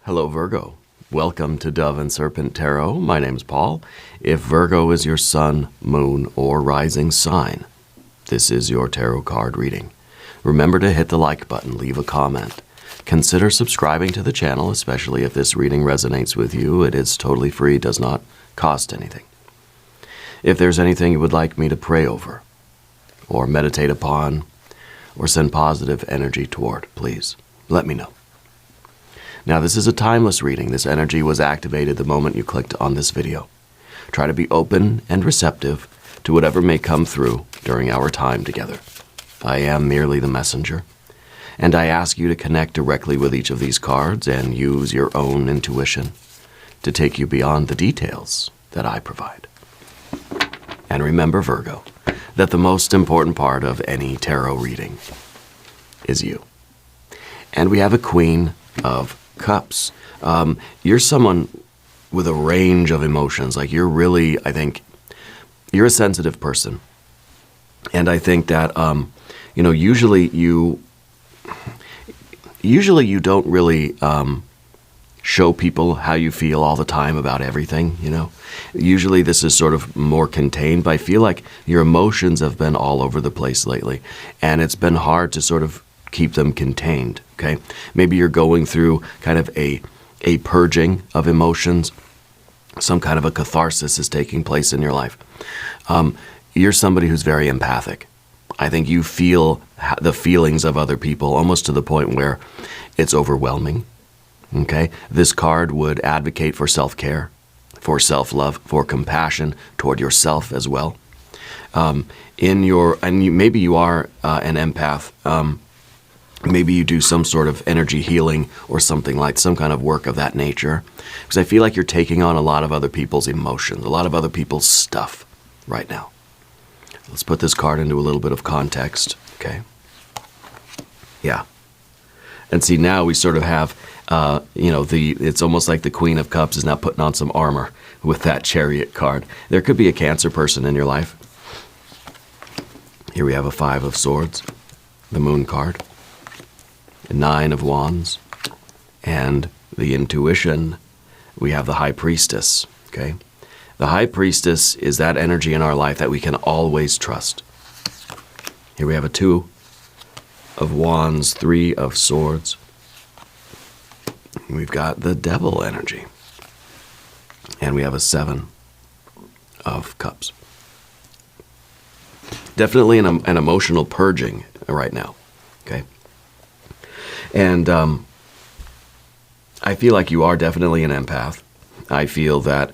Hello, Virgo. Welcome to Dove and Serpent Tarot. My name's Paul. If Virgo is your sun, moon, or rising sign, this is your tarot card reading. Remember to hit the like button, leave a comment. Consider subscribing to the channel, especially if this reading resonates with you. It is totally free, does not cost anything. If there's anything you would like me to pray over, or meditate upon, or send positive energy toward, please let me know. Now, this is a timeless reading. This energy was activated the moment you clicked on this video. Try to be open and receptive to whatever may come through during our time together. I am merely the messenger, and I ask you to connect directly with each of these cards and use your own intuition to take you beyond the details that I provide. And remember, Virgo, that the most important part of any tarot reading is you. And we have a Queen of Cups. You're someone with a range of emotions. Like, you're really, I think, you're a sensitive person. And I think that, usually you don't really show people how you feel all the time about everything, Usually this is sort of more contained, but I feel like your emotions have been all over the place lately. And it's been hard to sort of keep them contained, okay? Maybe you're going through kind of a purging of emotions. Some kind of a catharsis is taking place in your life. You're somebody who's very empathic. I think you feel the feelings of other people almost to the point where it's overwhelming, okay? This card would advocate for self-care, for self-love, for compassion toward yourself as well. Maybe you are an empath. Maybe you do some sort of energy healing or something like some kind of work of that nature. Because I feel like you're taking on a lot of other people's emotions, a lot of other people's stuff right now. Let's put this card into a little bit of context, okay? Yeah. And see, now we sort of have, it's almost like the Queen of Cups is now putting on some armor with that Chariot card. There could be a Cancer person in your life. Here we have a 5 of Swords, the Moon card. 9 of Wands, and the Intuition, we have the High Priestess, okay? The High Priestess is that energy in our life that we can always trust. Here we have a 2 of Wands, 3 of Swords. We've got the Devil energy. And we have a 7 of Cups. Definitely an emotional purging right now, okay? And I feel like you are definitely an empath. I feel that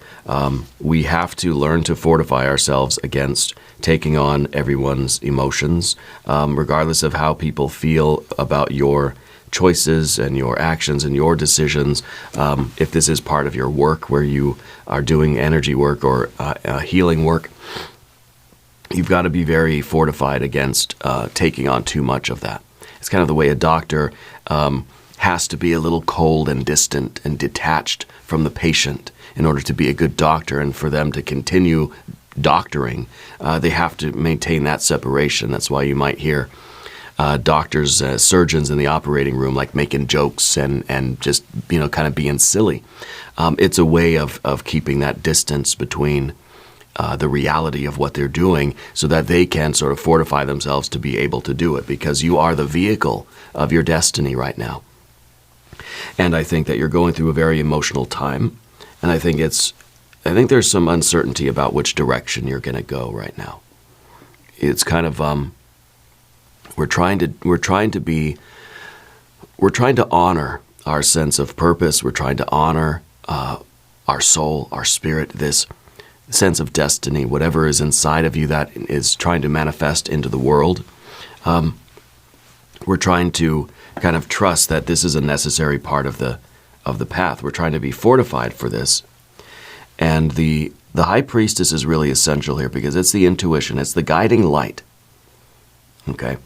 we have to learn to fortify ourselves against taking on everyone's emotions, regardless of how people feel about your choices and your actions and your decisions. If this is part of your work where you are doing energy work or healing work, you've got to be very fortified against taking on too much of that. It's kind of the way a doctor has to be a little cold and distant and detached from the patient in order to be a good doctor, and for them to continue doctoring, they have to maintain that separation. That's why you might hear doctors, surgeons in the operating room like making jokes and just kind of being silly. It's a way of keeping that distance between the reality of what they're doing so that they can sort of fortify themselves to be able to do it, because you are the vehicle of your destiny right now. And I think that you're going through a very emotional time, and I think there's some uncertainty about which direction you're going to go right now. It's kind of we're trying to honor our sense of purpose. We're trying to honor our soul, our spirit, this sense of destiny, whatever is inside of you that is trying to manifest into the world. We're trying to kind of trust that this is a necessary part of the path. We're trying to be fortified for this. And the High Priestess is really essential here because it's the intuition. It's the guiding light. Okay?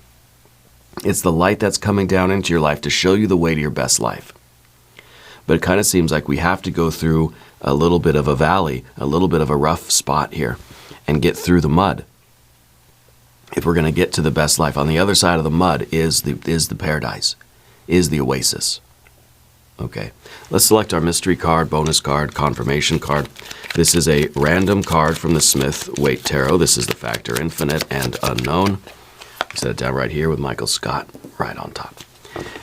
It's the light that's coming down into your life to show you the way to your best life. But it kind of seems like we have to go through a little bit of a valley, a little bit of a rough spot here, and get through the mud. If we're going to get to the best life, on the other side of the mud is the paradise, is the oasis. Okay, let's select our mystery card, bonus card, confirmation card. This is a random card from the Smith-Waite Tarot. This is the factor infinite and unknown. Set it down right here with Michael Scott right on top.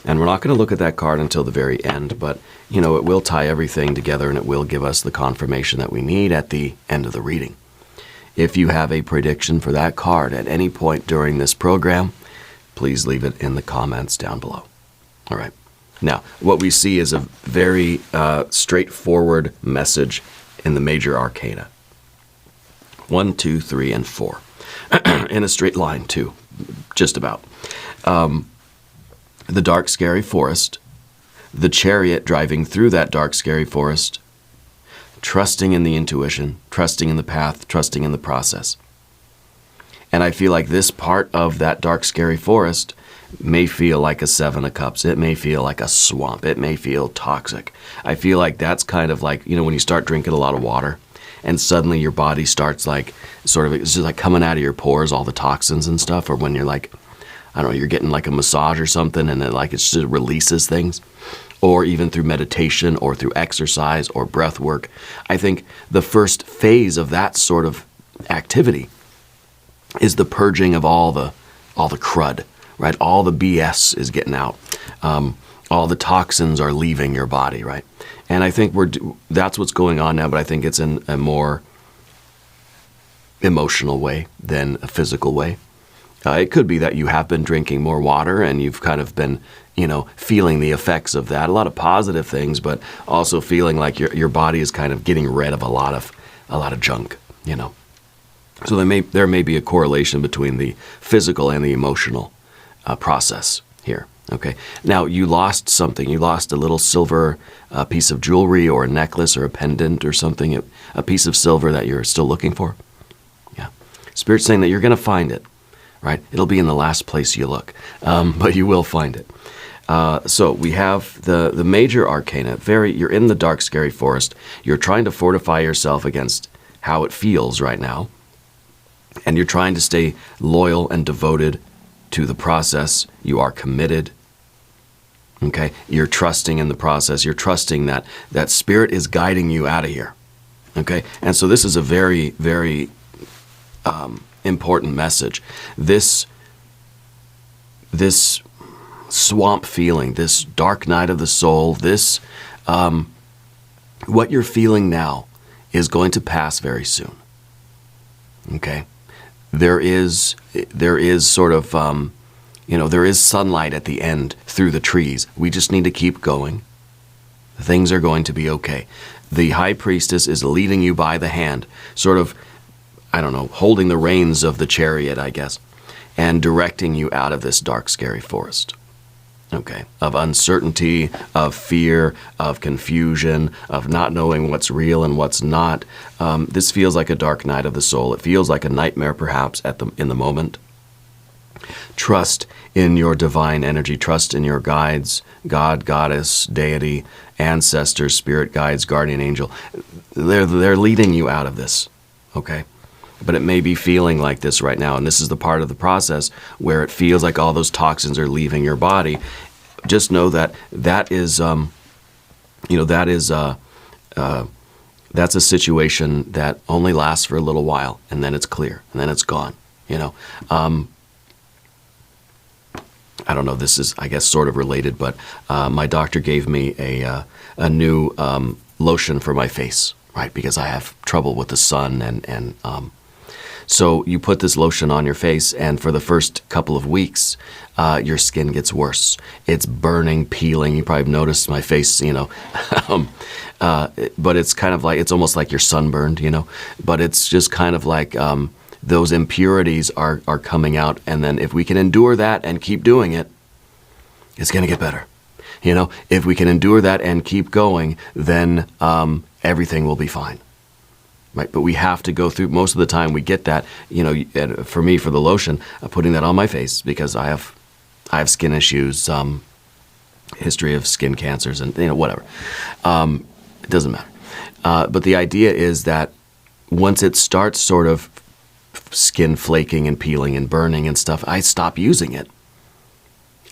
And we're not going to look at that card until the very end, but, you know, it will tie everything together and it will give us the confirmation that we need at the end of the reading. If you have a prediction for that card at any point during this program, please leave it in the comments down below. All right. Now, what we see is a very straightforward message in the major arcana. 1, 2, 3, and 4. In a straight line, too, just about. The dark, scary forest, the chariot driving through that dark, scary forest, trusting in the intuition, trusting in the path, trusting in the process. And I feel like this part of that dark, scary forest may feel like a 7 of Cups. It may feel like a swamp. It may feel toxic. I feel like that's kind of like, you know, when you start drinking a lot of water and suddenly your body starts like, sort of, it's just like coming out of your pores, all the toxins and stuff, or when you're like, I don't know, you're getting like a massage or something and it like it just releases things, or even through meditation or through exercise or breath work. I think the first phase of that sort of activity is the purging of all the crud, right? All the BS is getting out. All the toxins are leaving your body, right? And I think that's what's going on now, but I think it's in a more emotional way than a physical way. It could be that you have been drinking more water and you've kind of been, you know, feeling the effects of that. A lot of positive things, but also feeling like your body is kind of getting rid of a lot of junk, you know. So there may be a correlation between the physical and the emotional process here. Okay. Now you lost something. You lost a little silver piece of jewelry or a necklace or a pendant or something, a piece of silver that you're still looking for. Yeah. Spirit's saying that you're going to find it. Right? It'll be in the last place you look, but you will find it. So we have the major arcana. You're in the dark, scary forest. You're trying to fortify yourself against how it feels right now, and you're trying to stay loyal and devoted to the process. You are committed. Okay, you're trusting in the process. You're trusting that Spirit is guiding you out of here. Okay, and so this is a very, very important message. This swamp feeling, this dark night of the soul, this what you're feeling now is going to pass very soon. Okay, there is sort of there is sunlight at the end through the trees. We just need to keep going. Things are going to be okay. The High Priestess is leading you by the hand, sort of, I don't know, holding the reins of the chariot, I guess, and directing you out of this dark, scary forest. Okay, of uncertainty, of fear, of confusion, of not knowing what's real and what's not. This feels like a dark night of the soul. It feels like a nightmare, perhaps, in the moment. Trust in your divine energy. Trust in your guides, God, Goddess, Deity, ancestors, spirit guides, guardian angel. They're leading you out of this. Okay. But it may be feeling like this right now, and this is the part of the process where it feels like all those toxins are leaving your body. Just know that is that's a situation that only lasts for a little while, and then it's clear, and then it's gone. You know, I don't know. This is, I guess, sort of related, but my doctor gave me a new lotion for my face, right? Because I have trouble with the sun and so you put this lotion on your face, and for the first couple of weeks, your skin gets worse. It's burning, peeling. You probably noticed my face, you know. But it's kind of like, it's almost like you're sunburned, you know. But it's just kind of like those impurities are coming out. And then if we can endure that and keep doing it, it's going to get better. You know, if we can endure that and keep going, then everything will be fine. Right, but we have to go through, most of the time we get that, you know, for me, for the lotion, putting that on my face because I have skin issues, history of skin cancers and, you know, whatever. It doesn't matter. But the idea is that once it starts sort of skin flaking and peeling and burning and stuff, I stop using it.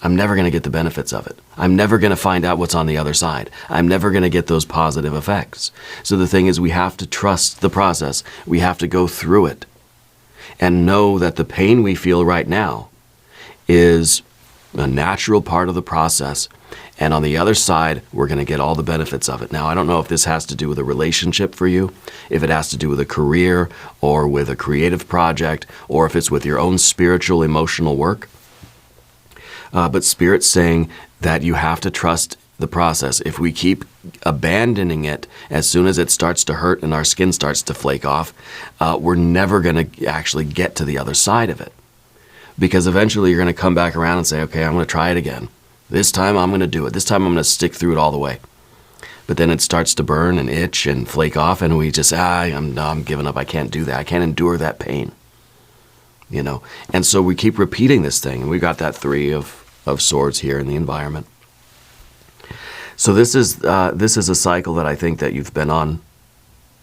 I'm never going to get the benefits of it. I'm never going to find out what's on the other side. I'm never going to get those positive effects. So the thing is, we have to trust the process. We have to go through it and know that the pain we feel right now is a natural part of the process. And on the other side, we're going to get all the benefits of it. Now, I don't know if this has to do with a relationship for you, if it has to do with a career or with a creative project, or if it's with your own spiritual, emotional work. But Spirit's saying that you have to trust the process. If we keep abandoning it as soon as it starts to hurt and our skin starts to flake off, we're never going to actually get to the other side of it. Because eventually you're going to come back around and say, okay, I'm going to try it again. This time I'm going to do it. This time I'm going to stick through it all the way. But then it starts to burn and itch and flake off, and we just, I'm giving up. I can't do that. I can't endure that pain. You know, and so we keep repeating this thing, and we got that 3 of swords here in the environment. So this is a cycle that I think that you've been on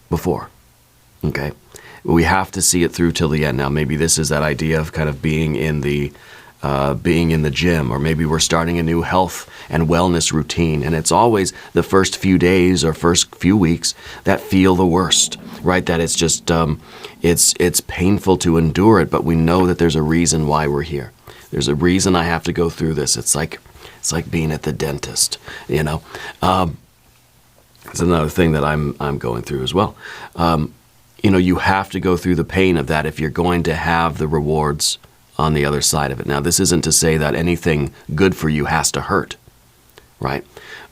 before. Okay, we have to see it through till the end. Now, maybe this is that idea of kind of being in the gym, or maybe we're starting a new health and wellness routine, and it's always the first few days or first few weeks that feel the worst, right? That it's just it's painful to endure it, but we know that there's a reason why we're here. There's a reason I have to go through this. It's like being at the dentist, you know. It's another thing that I'm going through as well. You know, you have to go through the pain of that if you're going to have the rewards on the other side of it. Now, this isn't to say that anything good for you has to hurt, right?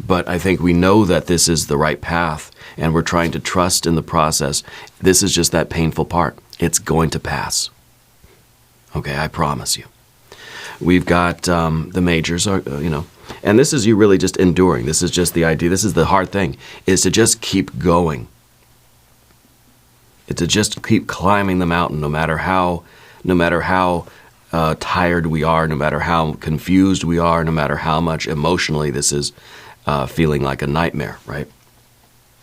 But I think we know that this is the right path, and we're trying to trust in the process. This is just that painful part. It's going to pass. Okay, I promise you. We've got the majors, you know, and this is you really just enduring. This is just the idea. This is the hard thing, is to just keep going. It's to just keep climbing the mountain, no matter how tired we are, no matter how confused we are, no matter how much emotionally this is feeling like a nightmare, right?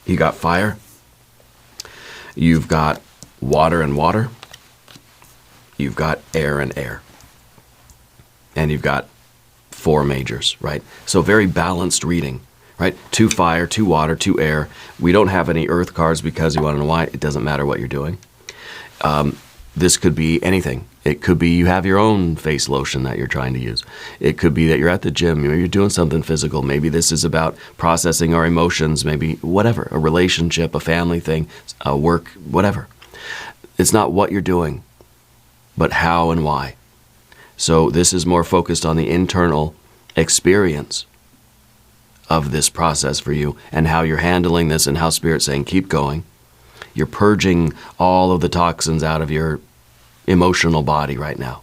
You got fire. You've got water and water. You've got air and air. And you've got 4 majors, right? So very balanced reading, right? 2 fire, 2 water, 2 air. We don't have any earth cards because you want to know why. It doesn't matter what you're doing. This could be anything. It could be you have your own face lotion that you're trying to use. It could be that you're at the gym, you're doing something physical. Maybe this is about processing our emotions, maybe whatever, a relationship, a family thing, work, whatever. It's not what you're doing, but how and why. So this is more focused on the internal experience of this process for you and how you're handling this and how Spirit's saying, keep going. You're purging all of the toxins out of your emotional body right now.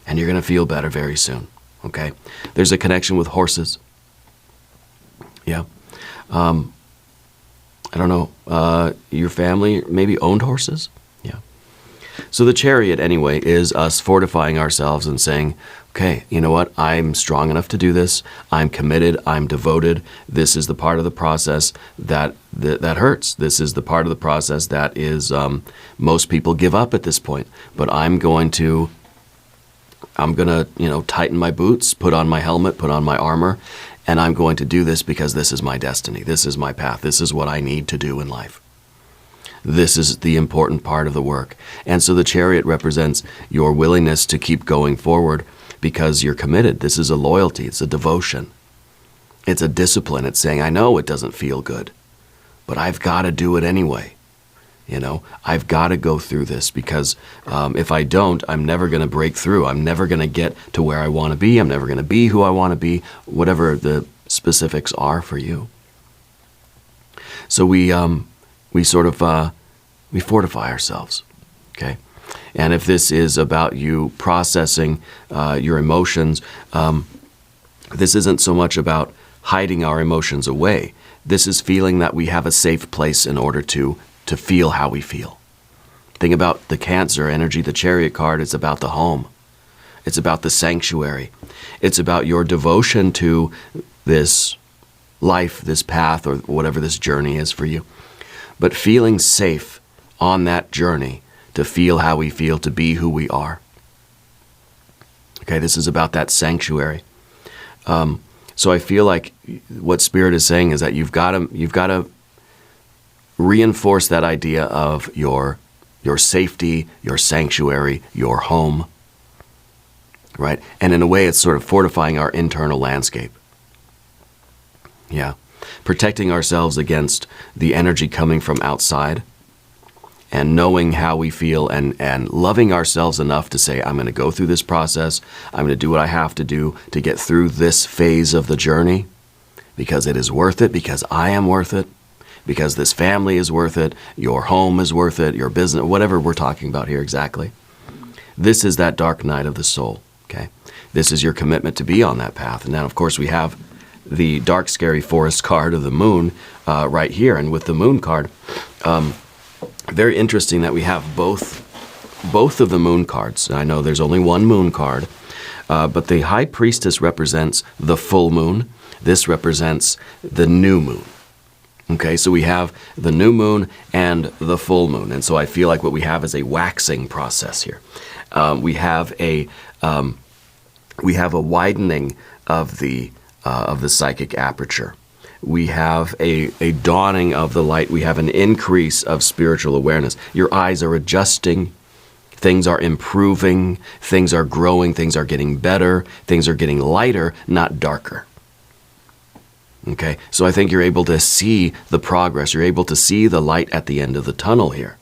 And you're going to feel better very soon, okay? There's a connection with horses. Yeah. I don't know, your family maybe owned horses? Yeah. So the Chariot, anyway, is us fortifying ourselves and saying, okay, you know what? I'm strong enough to do this. I'm committed. I'm devoted. This is the part of the process that hurts. This is the part of the process that is most people give up at this point. But I'm gonna, you know, tighten my boots, put on my helmet, put on my armor, and I'm going to do this because this is my destiny. This is my path. This is what I need to do in life. This is the important part of the work. And so the Chariot represents your willingness to keep going forward because you're committed. This is a loyalty. It's a devotion. It's a discipline. It's saying, I know it doesn't feel good, but I've got to do it anyway. You know, I've got to go through this because if I don't, I'm never going to break through. I'm never going to get to where I want to be. I'm never going to be who I want to be, whatever the specifics are for you. So we fortify ourselves, okay? And if this is about you processing your emotions, this isn't so much about hiding our emotions away. This is feeling that we have a safe place in order to feel how we feel. Think about the Cancer energy, the Chariot card. It's about the home. It's about the sanctuary. It's about your devotion to this life, this path, or whatever this journey is for you. But feeling safe on that journey to feel how we feel, to be who we are. Okay, this is about that sanctuary. So I feel like what Spirit is saying is that you've got to reinforce that idea of your safety, your sanctuary, your home, right? And in a way, it's sort of fortifying our internal landscape. Yeah. Protecting ourselves against the energy coming from outside, and knowing how we feel, and loving ourselves enough to say, I'm going to go through this process. I'm going to do what I have to do to get through this phase of the journey, because it is worth it, because I am worth it, because this family is worth it, your home is worth it, your business, whatever we're talking about here exactly. This is that dark night of the soul, okay? This is your commitment to be on that path. And now, of course, we have the dark, scary forest card of the moon right here. And with the moon card, very interesting that we have both of the moon cards. I know there's only one moon card, but the High Priestess represents the full moon. This represents the new moon. Okay, so we have the new moon and the full moon. And so I feel like what we have is a waxing process here. We have a widening of the psychic aperture. We have a dawning of the light. We have an increase of spiritual awareness. Your eyes are adjusting. Things are improving. Things are growing. Things are getting better. Things are getting lighter, not darker. Okay, so I think you're able to see the progress. You're able to see the light at the end of the tunnel here.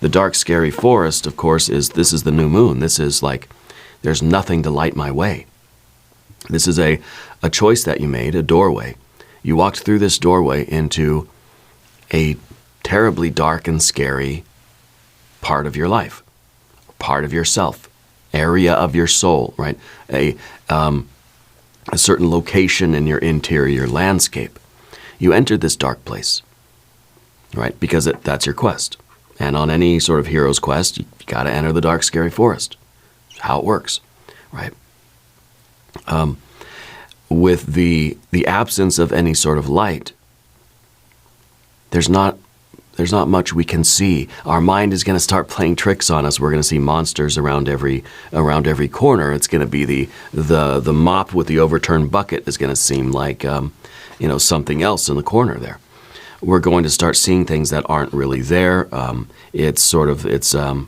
The dark, scary forest, of course, this is the new moon. This is like, there's nothing to light my way. This is a choice that you made, a doorway. You walked through this doorway into a terribly dark and scary part of your life, part of yourself, area of your soul, right? A certain location in your interior landscape. You entered this dark place, right? Because that's your quest. And on any sort of hero's quest, you got to enter the dark, scary forest. That's how it works, right? With the absence of any sort of light, there's not much we can see. Our mind is going to start playing tricks on us. We're going to see monsters around every corner. It's going to be the mop with the overturned bucket is going to seem like something else in the corner there. We're going to start seeing things that aren't really there. It's a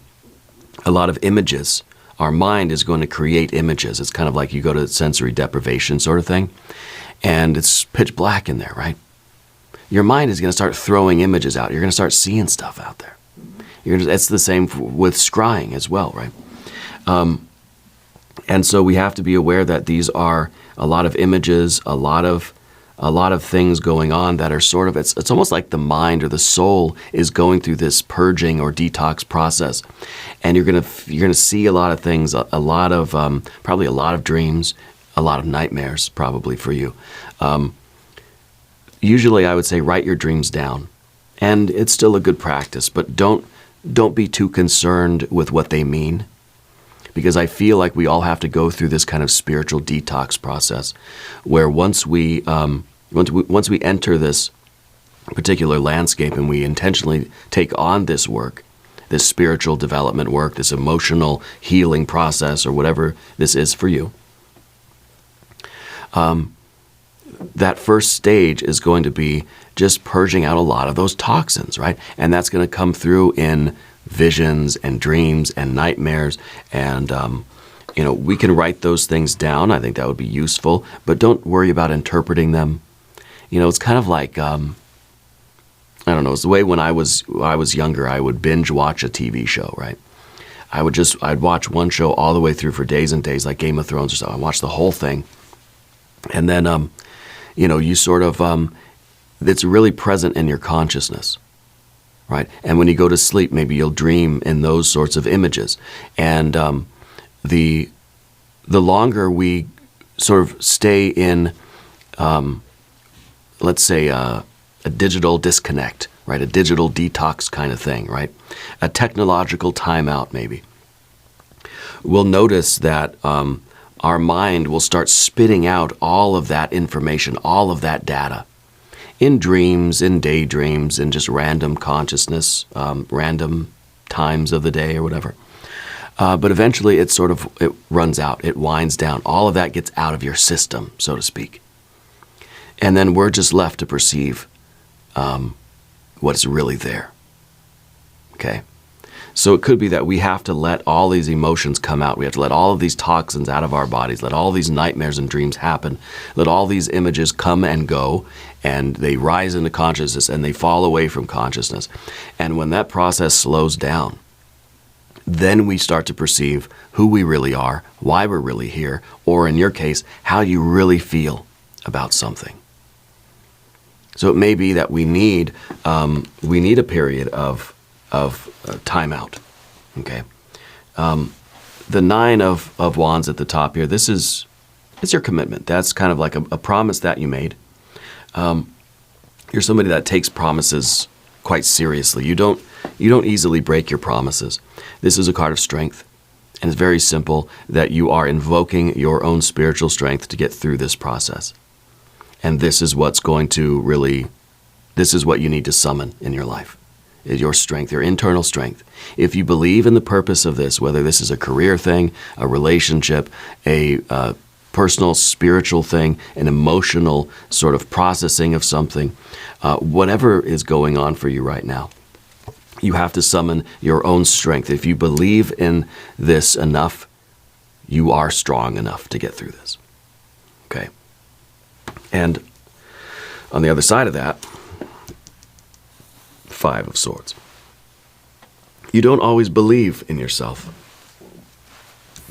lot of images. Our mind is going to create images. It's kind of like you go to sensory deprivation sort of thing, and it's pitch black in there, right? Your mind is going to start throwing images out. You're going to start seeing stuff out there. It's the same with scrying as well, right? And so we have to be aware that these are a lot of images, a lot of things going on that are sort of, it's almost like the mind or the soul is going through this purging or detox process. And you're going to see a lot of things, probably a lot of dreams, a lot of nightmares probably for you. Usually I would say write your dreams down, and it's still a good practice, but don't be too concerned with what they mean, because I feel like we all have to go through this kind of spiritual detox process where once we enter this particular landscape and we intentionally take on this work, this spiritual development work, this emotional healing process, or whatever this is for you, that first stage is going to be just purging out a lot of those toxins, right? And that's going to come through in visions and dreams and nightmares. And, we can write those things down. I think that would be useful, but don't worry about interpreting them. It's kind of like, I don't know, it's the way when I was younger, I would binge watch a TV show, right? I'd watch one show all the way through for days and days, like Game of Thrones or so. I watched the whole thing. And then, you sort of, it's really present in your consciousness, right? And when you go to sleep, maybe you'll dream in those sorts of images. And the longer we sort of stay in, let's say, a digital disconnect, right? A digital detox kind of thing, right? A technological timeout, maybe. We'll notice that our mind will start spitting out all of that information, all of that data in dreams, in daydreams, in just random consciousness, random times of the day or whatever. But eventually it runs out. It winds down. All of that gets out of your system, so to speak. And then we're just left to perceive what's really there. Okay? So it could be that we have to let all these emotions come out. We have to let all of these toxins out of our bodies, let all these nightmares and dreams happen, let all these images come and go, and they rise into consciousness and they fall away from consciousness. And when that process slows down, then we start to perceive who we really are, why we're really here, or in your case, how you really feel about something. So it may be that we need a period of timeout. Okay, the Nine of Wands at the top here. It's your commitment. That's kind of like a promise that you made. You're somebody that takes promises quite seriously. You don't easily break your promises. This is a card of strength, and it's very simple that you are invoking your own spiritual strength to get through this process. And this is what's going to really, this is what you need to summon in your life, is your strength, your internal strength. If you believe in the purpose of this, whether this is a career thing, a relationship, a personal spiritual thing, an emotional sort of processing of something, whatever is going on for you right now, you have to summon your own strength. If you believe in this enough, you are strong enough to get through this. Okay? And on the other side of that, Five of Swords. You don't always believe in yourself.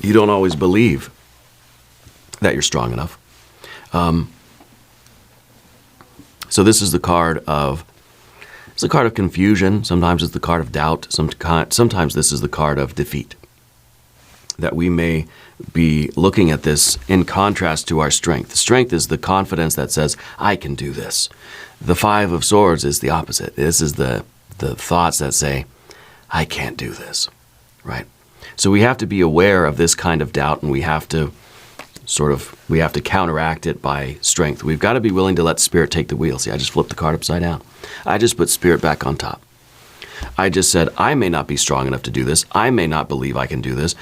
You don't always believe that you're strong enough. So this is the card of, it's a card of confusion. Sometimes it's the card of doubt. Sometimes this is the card of defeat. That we may be looking at this in contrast to our strength. Strength is the confidence that says, I can do this. The Five of Swords is the opposite. This is the thoughts that say, I can't do this, right? So we have to be aware of this kind of doubt, and we have to counteract it by strength. We've got to be willing to let Spirit take the wheel. See, I just flipped the card upside down. I just put Spirit back on top. I just said, I may not be strong enough to do this. I may not believe I can do this,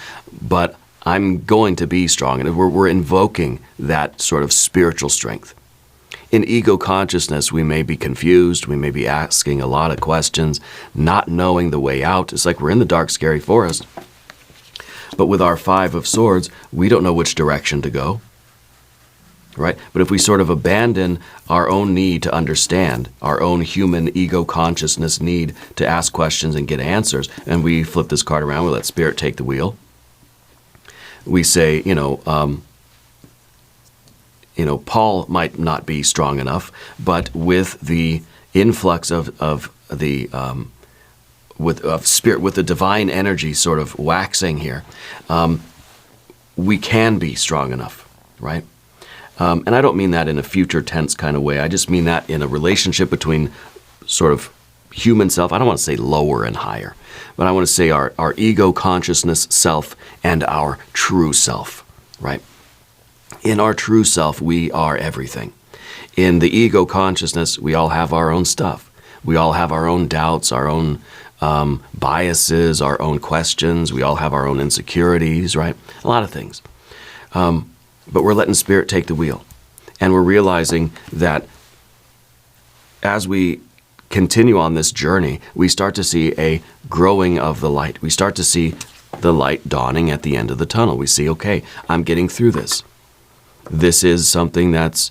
but I'm going to be strong. And we're invoking that sort of spiritual strength. In ego consciousness, we may be confused. We may be asking a lot of questions, not knowing the way out. It's like we're in the dark, scary forest. But with our Five of Swords, we don't know which direction to go. Right? But if we sort of abandon our own need to understand, our own human ego consciousness need to ask questions and get answers, and we flip this card around, we let Spirit take the wheel. We say, Paul might not be strong enough, but with the influx of Spirit, with the divine energy sort of waxing here, we can be strong enough, right? And I don't mean that in a future tense kind of way. I just mean that in a relationship between sort of human self. I don't want to say lower and higher, but I want to say our ego consciousness self and our true self, right? In our true self, we are everything. In the ego consciousness, we all have our own stuff. We all have our own doubts, our own biases, our own questions. We all have our own insecurities, right? A lot of things. But we're letting Spirit take the wheel. And we're realizing that as we continue on this journey, we start to see a growing of the light. We start to see the light dawning at the end of the tunnel. We see, okay, I'm getting through this. This is something that's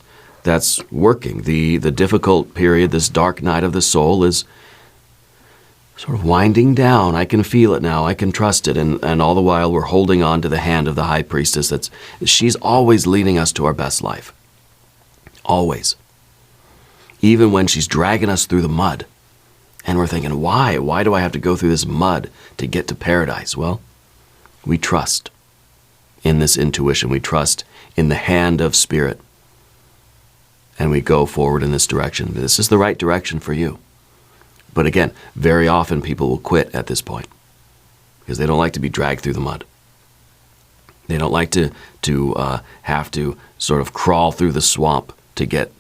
working. The difficult period, this dark night of the soul, is sort of winding down. I can feel it now. I can trust it. And all the while we're holding on to the hand of the High Priestess. She's always leading us to our best life. Always. Even when she's dragging us through the mud. And we're thinking, why? Why do I have to go through this mud to get to paradise? Well, we trust in this intuition. We trust in the hand of Spirit. And we go forward in this direction. This is the right direction for you. But again, very often people will quit at this point because they don't like to be dragged through the mud. They don't like to have to sort of crawl through the swamp to get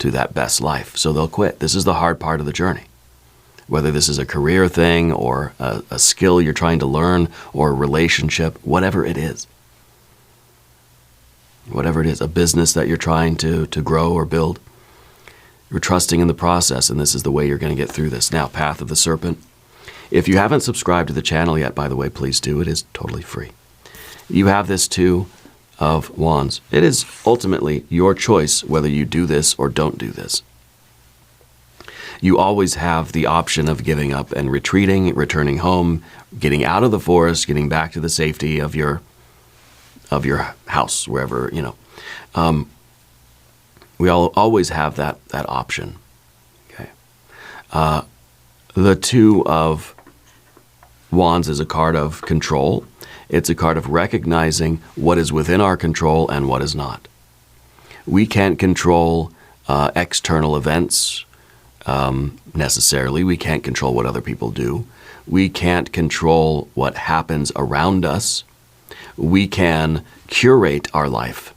to that best life. So they'll quit. This is the hard part of the journey. whether this is a career thing or a skill you're trying to learn or a relationship, whatever it is. Whatever it is, a business that you're trying to grow or build. You're trusting in the process, and this is the way you're going to get through this. Now, Path of the Serpent. If you haven't subscribed to the channel yet, by the way, please do. It is totally free. You have this Two of Wands. It is ultimately your choice whether you do this or don't do this. You always have the option of giving up and retreating, returning home, getting out of the forest, getting back to the safety of your house, wherever, you know. We always have that option. Okay. The Two of Wands is a card of control. It's a card of recognizing what is within our control and what is not. We can't control external events necessarily. We can't control what other people do. We can't control what happens around us. We can curate our life.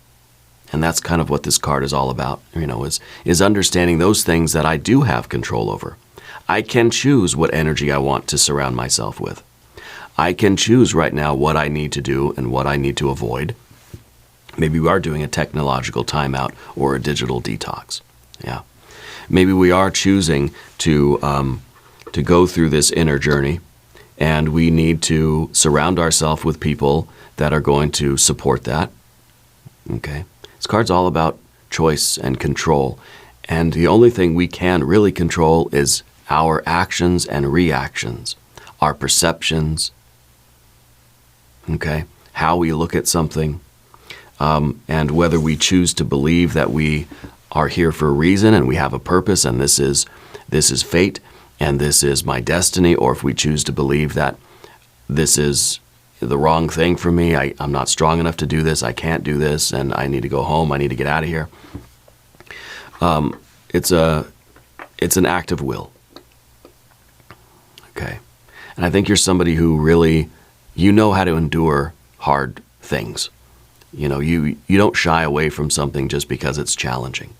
And that's kind of what this card is all about, you know, is understanding those things that I do have control over. I can choose what energy I want to surround myself with. I can choose right now what I need to do and what I need to avoid. Maybe we are doing a technological timeout or a digital detox. Yeah. Maybe we are choosing to go through this inner journey, and we need to surround ourselves with people that are going to support that. Okay. This card's all about choice and control. And the only thing we can really control is our actions and reactions, our perceptions, okay, how we look at something, and whether we choose to believe that we are here for a reason and we have a purpose and this is fate and this is my destiny, or if we choose to believe that this is the wrong thing for me, I'm not strong enough to do this, I can't do this, and I need to go home, I need to get out of here. It's an act of will. Okay. And I think you're somebody who really, you know how to endure hard things. You know, you don't shy away from something just because it's challenging.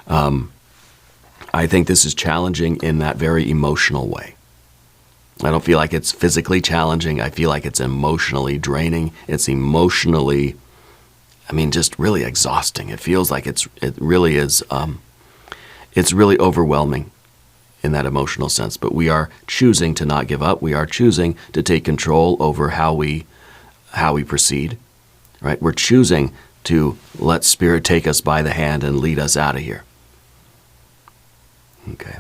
I think this is challenging in that very emotional way. I don't feel like it's physically challenging. I feel like it's emotionally draining. It's emotionally, just really exhausting. It feels like it really is, it's really overwhelming in that emotional sense. But we are choosing to not give up. We are choosing to take control over how we proceed, right? We're choosing to let Spirit take us by the hand and lead us out of here. Okay.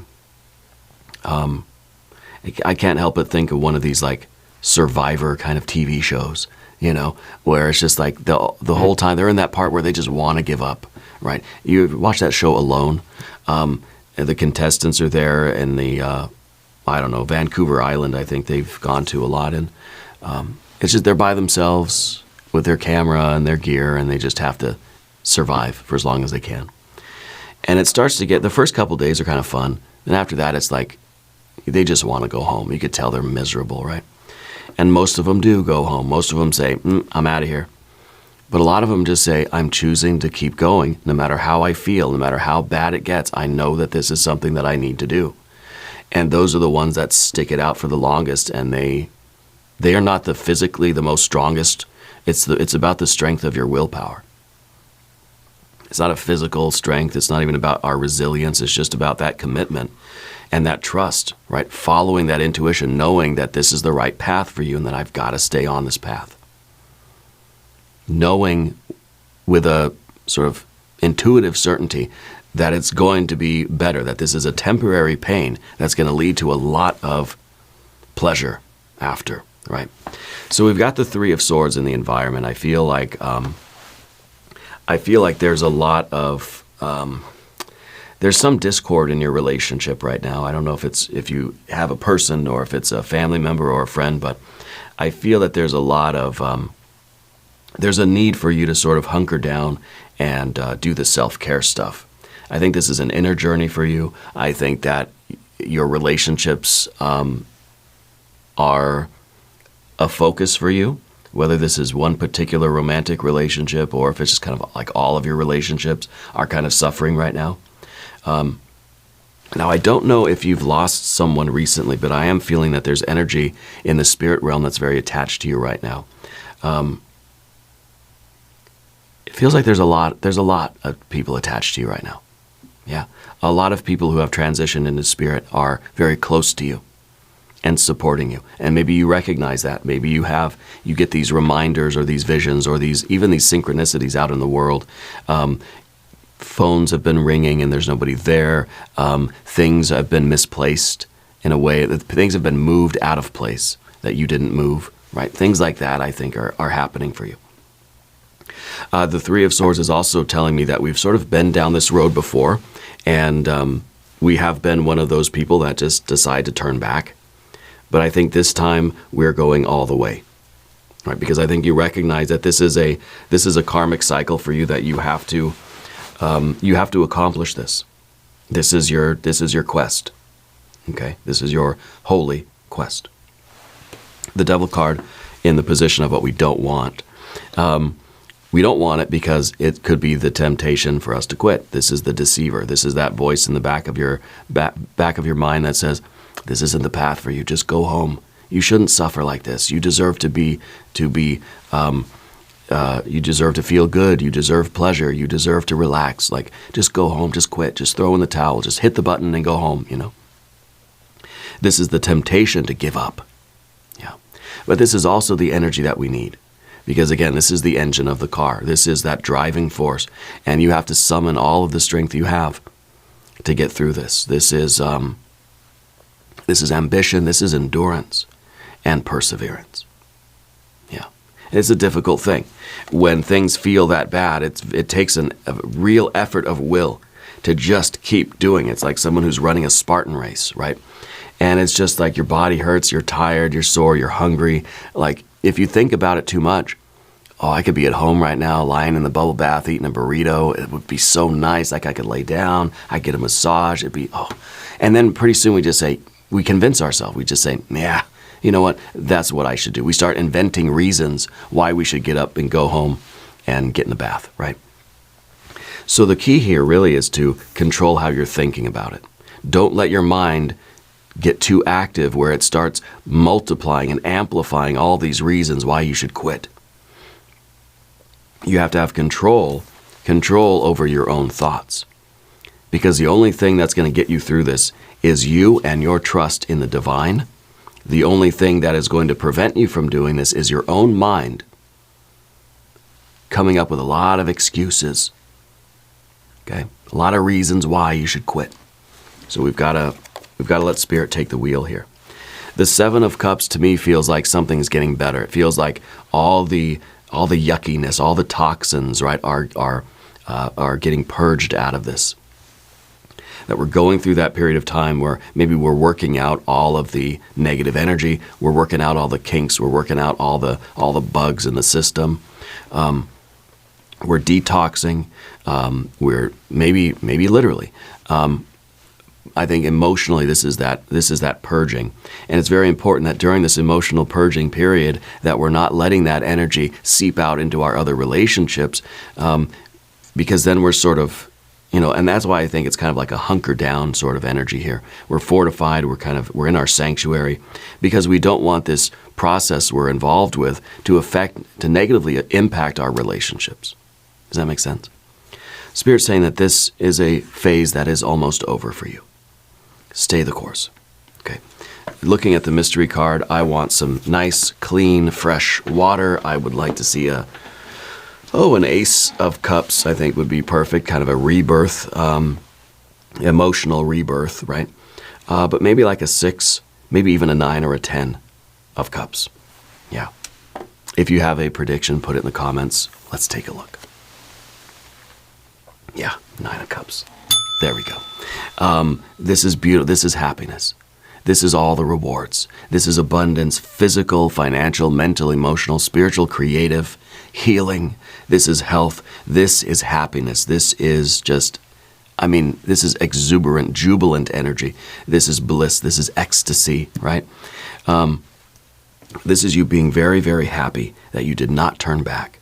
I can't help but think of one of these like Survivor kind of TV shows, you know, where it's just like the whole time they're in that part where they just want to give up, right? You watch that show Alone. The contestants are there in the, Vancouver Island, I think they've gone to a lot. And it's just they're by themselves with their camera and their gear, and they just have to survive for as long as they can. And it starts to get, the first couple days are kind of fun. And after that, it's like, they just want to go home. You could tell they're miserable, right? And most of them do go home. Most of them say, I'm out of here. But a lot of them just say, I'm choosing to keep going no matter how I feel, no matter how bad it gets. I know that this is something that I need to do. And those are the ones that stick it out for the longest, and they are not the physically the most strongest. It's about the strength of your willpower. It's not a physical strength. It's not even about our resilience. It's just about that commitment and that trust, right? Following that intuition, knowing that this is the right path for you and that I've got to stay on this path. Knowing with a sort of intuitive certainty that it's going to be better, that this is a temporary pain that's going to lead to a lot of pleasure after, right? So we've got the Three of Swords in the environment. I feel like there's a lot of there's some discord in your relationship right now. I don't know if you have a person or if it's a family member or a friend, but I feel that there's a lot of there's a need for you to sort of hunker down and do the self-care stuff. I think this is an inner journey for you. I think that your relationships are a focus for you, whether this is one particular romantic relationship or if it's just kind of like all of your relationships are kind of suffering right now. Now, I don't know if you've lost someone recently, but I am feeling that there's energy in the spirit realm that's very attached to you right now. It feels like there's a lot of people attached to you right now. Yeah. A lot of people who have transitioned into spirit are very close to you and supporting you. And maybe you recognize that. Maybe you get these reminders or these visions or even these synchronicities out in the world. Phones have been ringing and there's nobody there. Things have been misplaced in a way that things have been moved out of place that you didn't move, right? Things like that, I think, are happening for you. The Three of Swords is also telling me that we've sort of been down this road before, and we have been one of those people that just decide to turn back. But I think this time we're going all the way, right? Because I think you recognize that this is a karmic cycle for you that you have to accomplish this. This is your quest. Okay, this is your holy quest. The Devil card in the position of what we don't want. We don't want it because it could be the temptation for us to quit. This is the deceiver. This is that voice in the back of your mind that says, "This isn't the path for you. Just go home. You shouldn't suffer like this. You deserve you deserve to feel good. You deserve pleasure. You deserve to relax. Like, just go home. Just quit. Just throw in the towel. Just hit the button and go home." This is the temptation to give up. Yeah, but this is also the energy that we need. Because again, this is the engine of the car. This is that driving force. And you have to summon all of the strength you have to get through this. This is ambition, this is endurance, and perseverance. Yeah. It's a difficult thing. When things feel that bad, it takes a real effort of will to just keep doing it. It's like someone who's running a Spartan race, right? And it's just like your body hurts, you're tired, you're sore, you're hungry. Like, if you think about it too much, I could be at home right now, lying in the bubble bath, eating a burrito. It would be so nice. Like, I could lay down, I get a massage. It'd be, And then pretty soon we convince ourselves. We just say, yeah, you know what? That's what I should do. We start inventing reasons why we should get up and go home and get in the bath, right? So the key here really is to control how you're thinking about it. Don't let your mind get too active where it starts multiplying and amplifying all these reasons why you should quit. You have to have control over your own thoughts. Because the only thing that's going to get you through this is you and your trust in the divine. The only thing that is going to prevent you from doing this is your own mind coming up with a lot of excuses. Okay? A lot of reasons why you should quit. So we've got to let Spirit take the wheel here. The Seven of Cups to me feels like something's getting better. It feels like all the yuckiness, all the toxins, right, are getting purged out of this. That we're going through that period of time where maybe we're working out all of the negative energy, we're working out all the kinks, we're working out all the bugs in the system. We're detoxing. We're maybe literally. I think emotionally this is that purging. And it's very important that during this emotional purging period that we're not letting that energy seep out into our other relationships, because then we're sort of, and that's why I think it's kind of like a hunker down sort of energy here. We're fortified, we're in our sanctuary, because we don't want this process we're involved with to negatively impact our relationships. Does that make sense? Spirit's saying that this is a phase that is almost over for you. Stay the course. Okay. Looking at the mystery card, I want some nice, clean, fresh water. I would like to see an Ace of Cups, I think would be perfect. Kind of a rebirth, emotional rebirth, right? But maybe like a 6, maybe even a 9 or a 10 of Cups. Yeah. If you have a prediction, put it in the comments. Let's take a look. Yeah, 9 of Cups. There we go. This is beautiful. This is happiness. This is all the rewards. This is abundance, physical, financial, mental, emotional, spiritual, creative, healing. This is health. This is happiness. This is just, this is exuberant, jubilant energy. This is bliss. This is ecstasy, right? This is you being very, very happy that you did not turn back.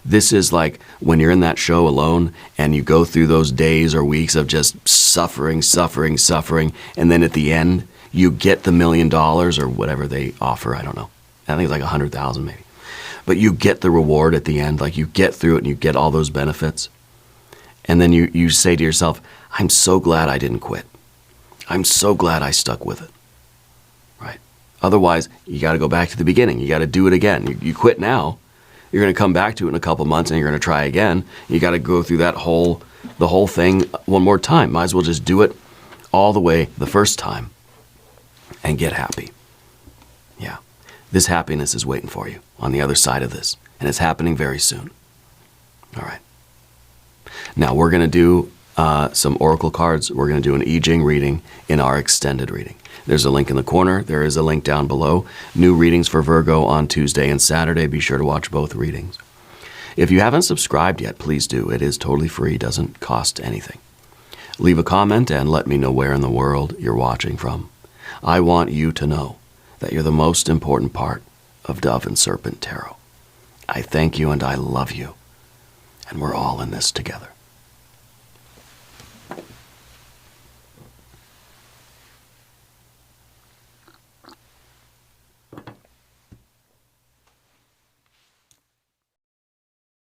This is like when you're in that show alone and you go through those days or weeks of just suffering, and then at the end, you get the $1 million or whatever they offer. I don't know. I think it's like 100,000 maybe. But you get the reward at the end, like you get through it and you get all those benefits. And then you say to yourself, I'm so glad I didn't quit. I'm so glad I stuck with it. Right? Otherwise, you got to go back to the beginning. You got to do it again. You quit now. You're going to come back to it in a couple months and you're going to try again. You got to go through the whole thing one more time. Might as well just do it all the way the first time and get happy. Yeah. This happiness is waiting for you on the other side of this, and it's happening very soon. All right. Now we're going to do some oracle cards. We're going to do an I Ching reading in our extended reading. There's a link in the corner. There is a link down below. New readings for Virgo on Tuesday and Saturday. Be sure to watch both readings. If you haven't subscribed yet, please do. It is totally free, doesn't cost anything. Leave a comment and let me know where in the world you're watching from. I want you to know that you're the most important part of Dove and Serpent Tarot. I thank you and I love you. And we're all in this together.